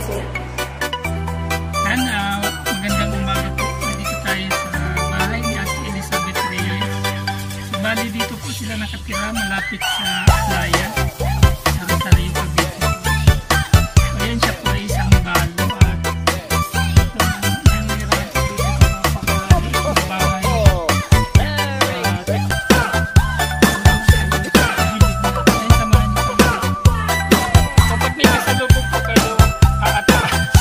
Yan, magandang umaga po. Nandito tayo sa bahay ni Ate Elizabeth Reyes. So, bali dito po sila nakatira malapit sa Atlaya, sa Rosario, Cavite. So, yan siya po ay isang balo at ito ang nangyayari dito sa mga bahay. Kapag may kasalubog po kayo, aataas.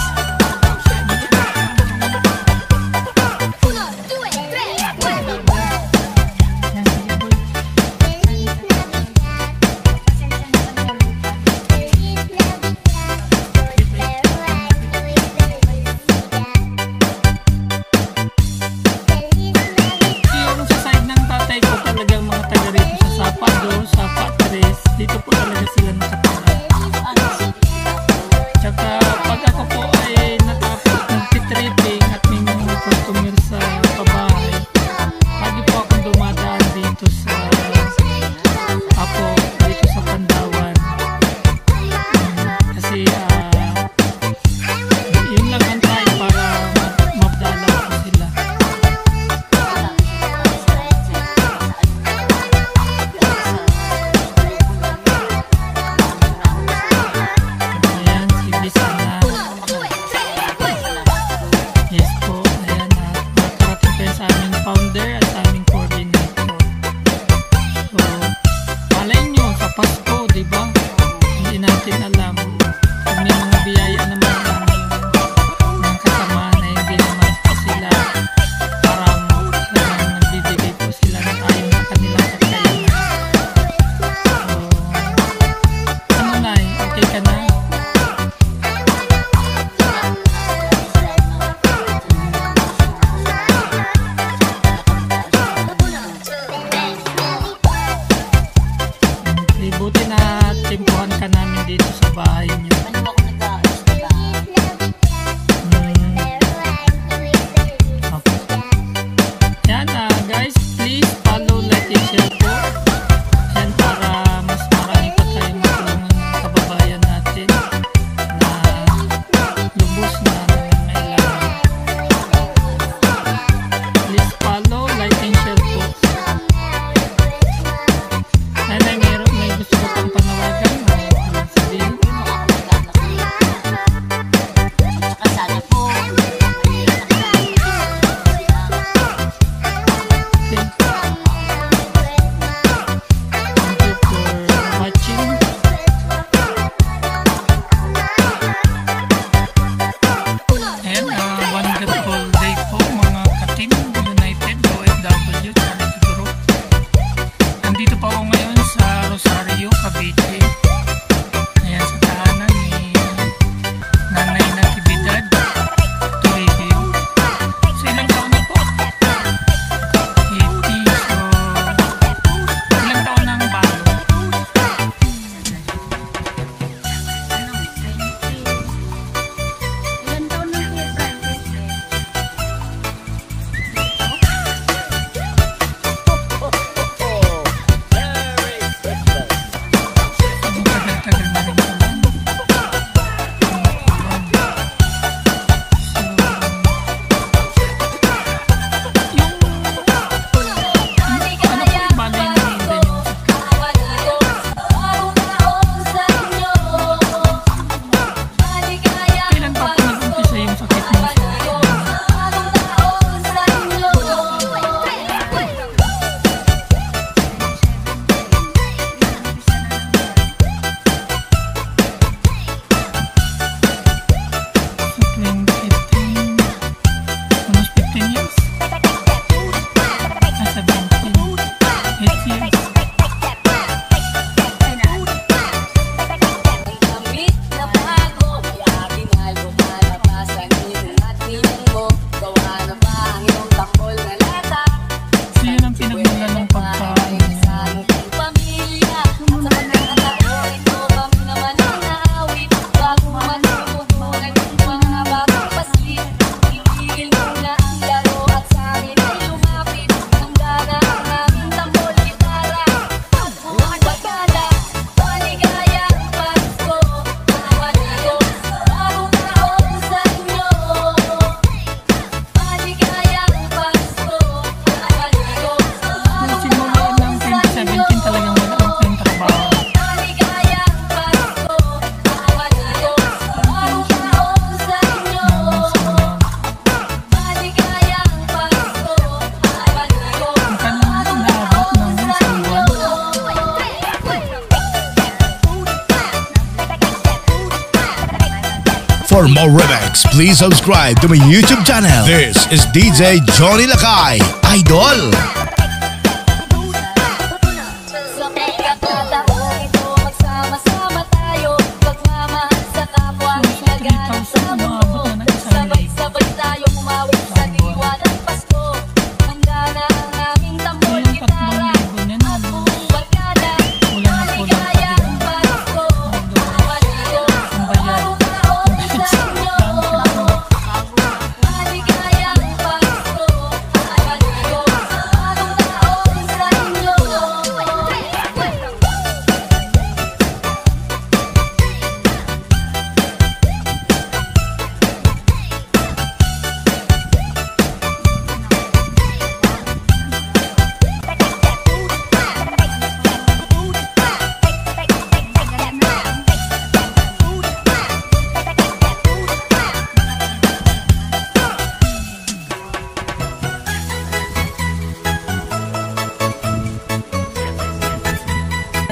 For more remix, please subscribe to my YouTube channel. This is DJ Johnny Lakay, Idol.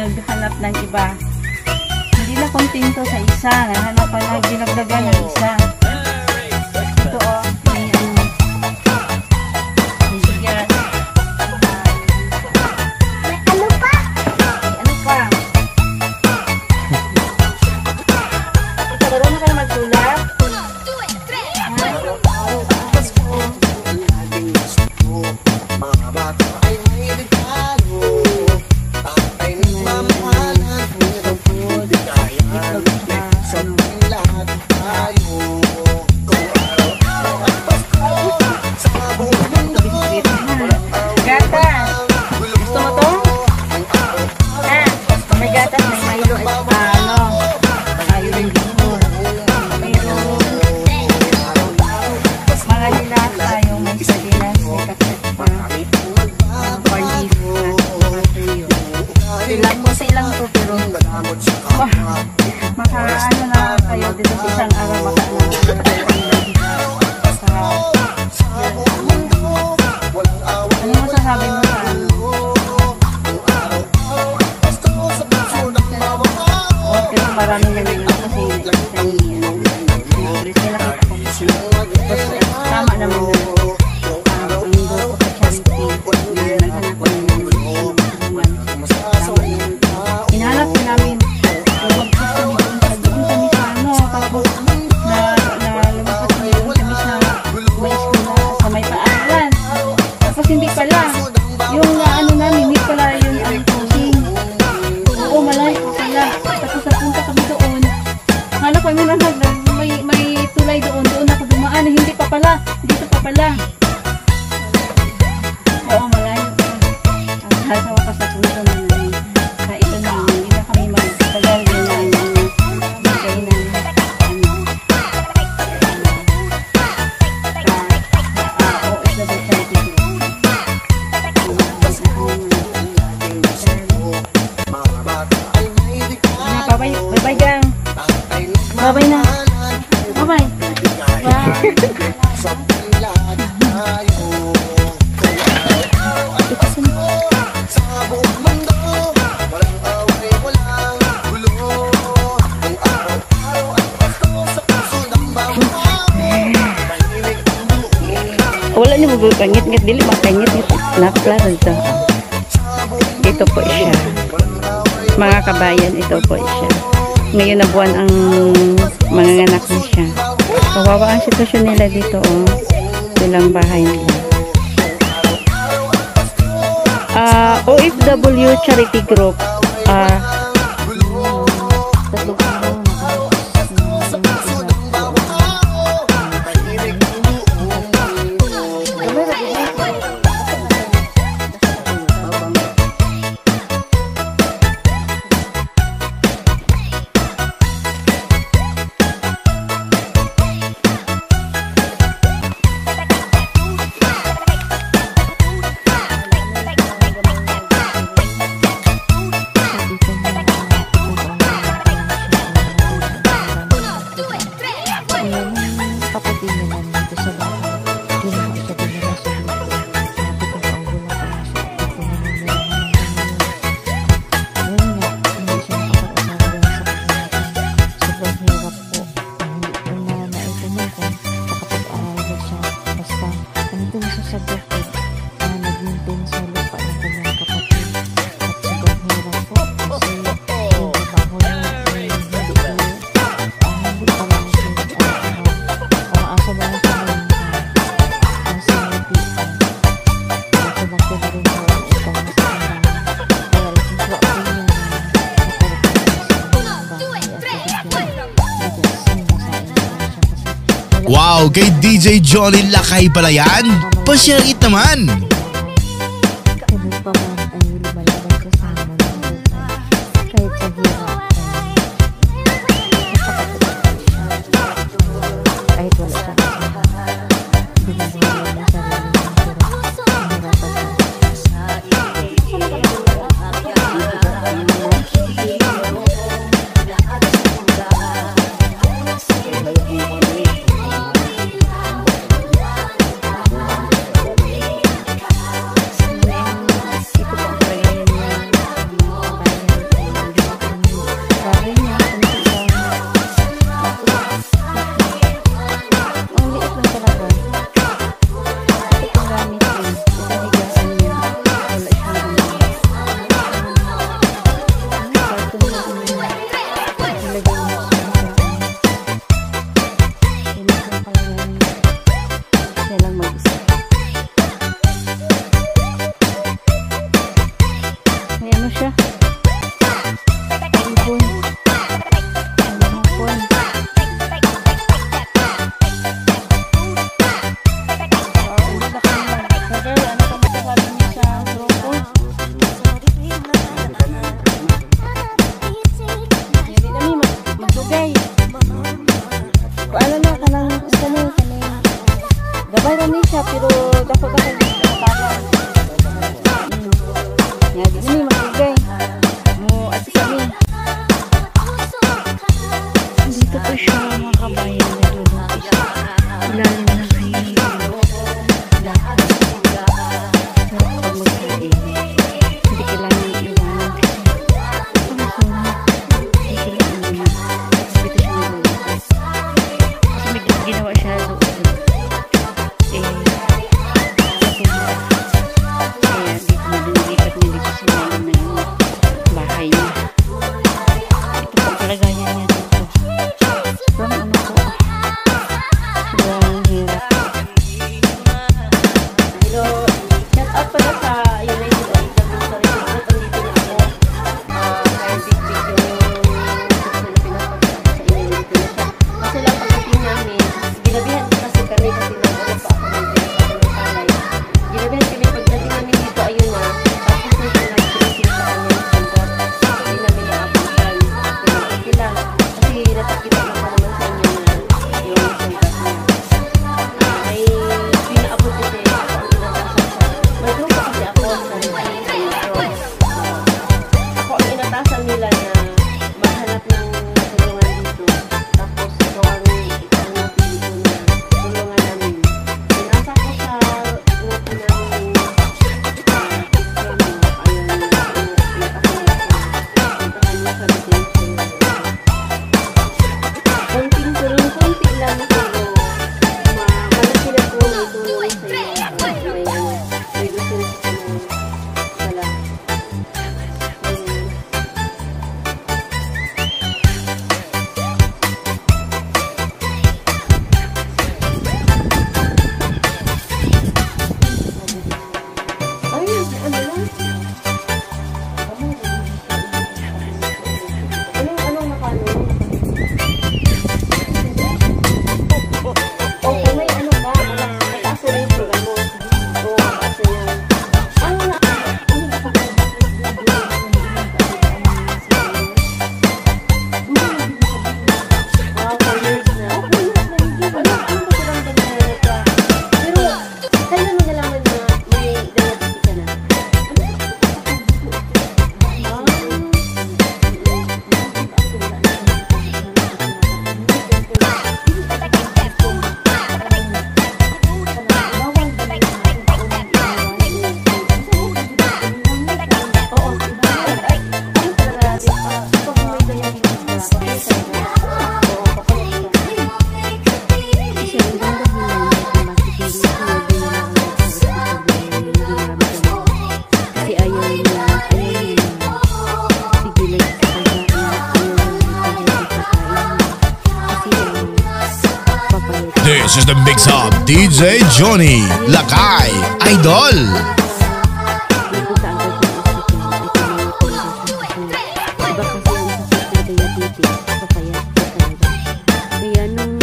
Naghanap ng iba. Hindi na kontento sa isa. Naghanap pa na dinagdagan ng isa. Ito o. May ano. May sigat. May ano pa? May ano pa? Ito, gano'n na kayo magtulak? Makaano na kayo dito sa isang araw, makaano na ano masasabi mo sa ano? Okay, marami na ngayon kasi nakita niya tama naman na ang grupo sa charity naghanap ko hinahanap ko namin yung ano namin, hindi pala yun ang coaching. Oo, malayo pala. Tapos napunta kami doon. Hanap kami na may tulay doon. Doon ako dumaan. Hindi pa pala. Dito pa pala. Oo, malayo pa. Ang hasawa ka sa punto na na ito na. Hindi na kami magtagal din na magay na bye-bye gang. Bye-bye na. Bye-bye. Wala niyo magkangit-ngit dili makangit-ngit. Napla ito. Ito po siya. Mga kabayan, ito po siya. Ngayon na buwan ang manganganak na siya. Kawawa ang sitwasyon nila dito, oh. Silang bahay nila. OFW Charity Group. Wow, kay DJ Johnny Lakay pala yan. Pa-share it naman. Ganun pa man ay lumalaban ko sa hamon ng buhay. Kahit sa hirap kahit wala siyang kasama. Binabahala ng sarili ng hirap. Gabay kami siya, pero dako dito tawagan. Nga di ni magugay. Mo at kami. Dito po siya mga kabayan na lulong siya. Ilalim na kayo. Lahat. Pero pag magkain, hindi kailangan iwanan kasi. Hindi kailangan naman. Dito siya nalulong. Kasi may ginawa siya doon. This is the mix of DJ Johnny Lakay Idol. Kaya nung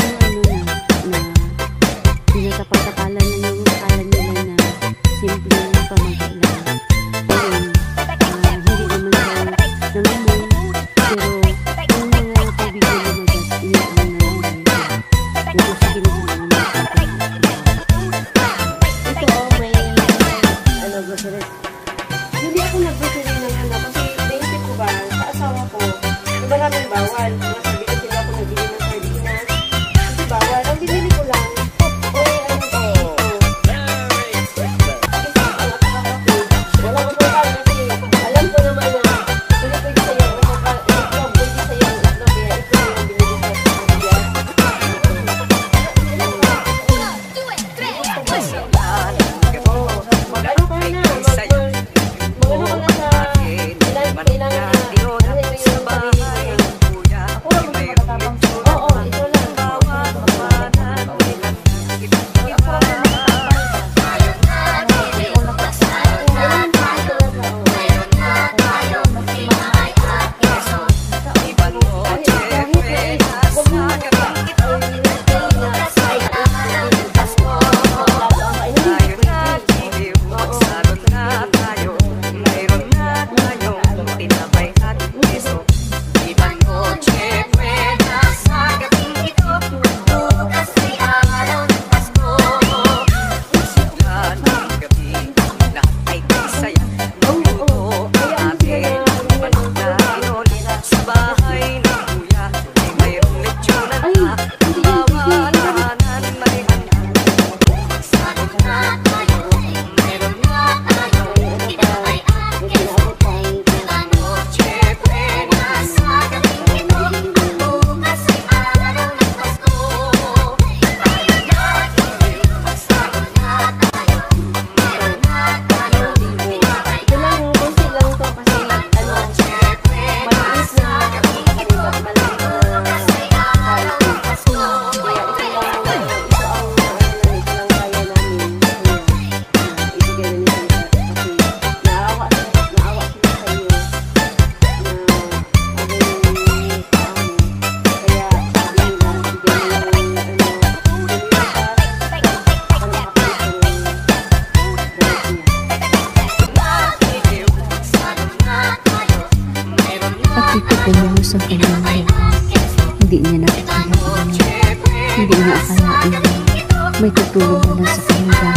may tutulong na sa kanila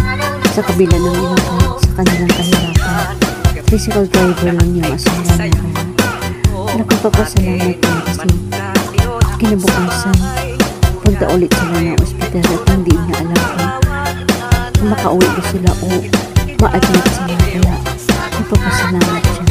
sa kabila ng sa kanilang kahirapan. Physical driver lang yung asawa na kaya nagpapasalamat din kasi kinabukasan punta ulit sila ng ospital at hindi niya alam kung makauwi ba sila o ma-admit sila, kaya nagpapasalamat siya.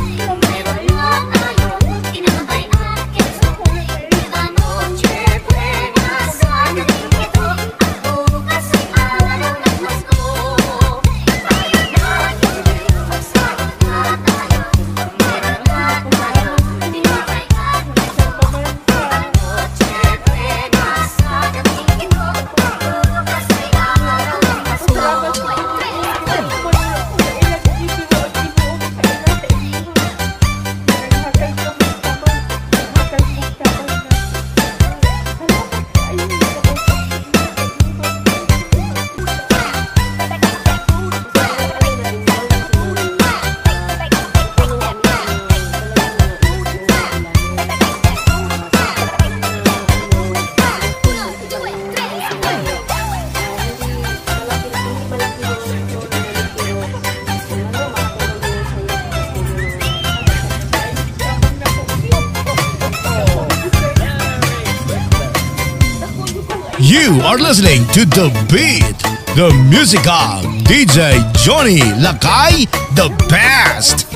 You are listening to The Beat, the music of DJ Johnny Lakay, the best.